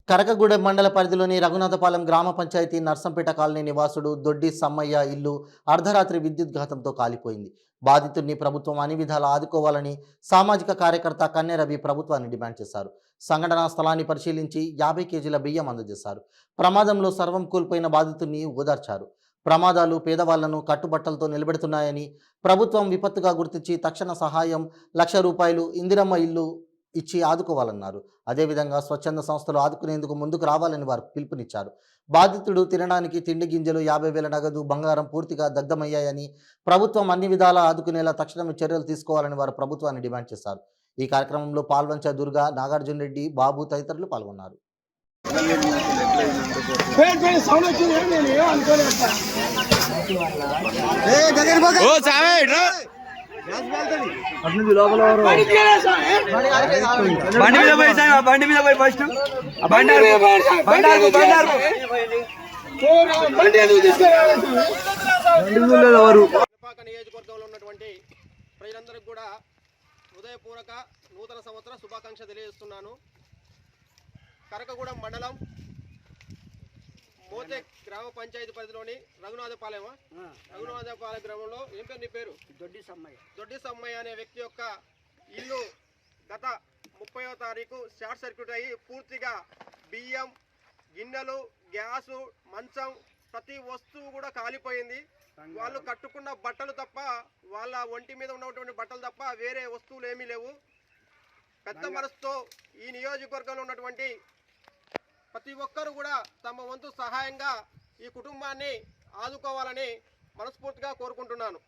కరకగూడెం మండల పరిధిలోని రఘునాథపాలెం గ్రామ పంచాయతీ నర్సంపేట కాలనీ నివాసుడు దొడ్డి సమ్మయ్య ఇల్లు అర్ధరాత్రి విద్యుద్ఘాతంతో కాలిపోయింది. బాధితుడిని ప్రభుత్వం అన్ని విధాలా ఆదుకోవాలని సామాజిక కార్యకర్త కన్నె రవి ప్రభుత్వాన్ని డిమాండ్ చేశారు. సంఘటనా స్థలాన్ని పరిశీలించి 50 కేజీల బియ్యం అందజేశారు. ప్రమాదంలో సర్వం కోల్పోయిన బాధితుడిని ఓదార్చారు. ప్రమాదాలు పేదవాళ్లను కట్టుబట్టలతో నిలబెడుతున్నాయని, ప్రభుత్వం విపత్తుగా గుర్తించి తక్షణ సహాయం ₹1,00,000 ఇందిరమ్మ ఇల్లు ఇచ్చి ఆదుకోవాలన్నారు. అదేవిధంగా స్వచ్ఛంద సంస్థలు ఆదుకునేందుకు ముందుకు రావాలని వారు పిలుపునిచ్చారు. బాధితుడు తినడానికి తిండి గింజలు, 50,000 నగదు, బంగారం పూర్తిగా దగ్ధమయ్యాయని, ప్రభుత్వం అన్ని విధాలా ఆదుకునేలా తక్షణమే చర్యలు తీసుకోవాలని వారు ప్రభుత్వాన్ని డిమాండ్ చేశారు. ఈ కార్యక్రమంలో పాల్వంచ దుర్గా, నాగార్జున రెడ్డి, బాబు తదితరులు పాల్గొన్నారు. బండి మీద పోయి ఫస్ట్ నియోజకవర్గంలో ఉన్నటువంటి ప్రజలందరికీ కూడా హృదయపూర్వక నూతన సంవత్సర శుభాకాంక్ష తెలియజేస్తున్నాను. కరకగూడెం మండలం మోతే గ్రామ పంచాయతీ పరిధిలోని రఘునాథపాలెం గ్రామంలో ఏం పేరు నీ పేరు? దొడ్డి సమ్మయ్య అనే వ్యక్తి యొక్క ఇల్లు గత 30వ తారీఖు షార్ట్ సర్క్యూట్ అయ్యి పూర్తిగా బియ్యం, గిన్నెలు, గ్యాసు, మంచం, ప్రతి వస్తువు కూడా కాలిపోయింది. వాళ్ళు కట్టుకున్న బట్టలు తప్ప, వాళ్ళ ఒంటి మీద ఉన్నటువంటి బట్టలు తప్ప వేరే వస్తువులు ఏమీ లేవు. పెద్ద మనసుతో ఈ నియోజకవర్గంలో ఉన్నటువంటి ప్రతి ఒక్కరు కూడా తమ వంతు సహాయంగా ఈ కుటుంబాన్ని ఆదుకోవాలని మనస్ఫూర్తిగా కోరుకుంటున్నాను.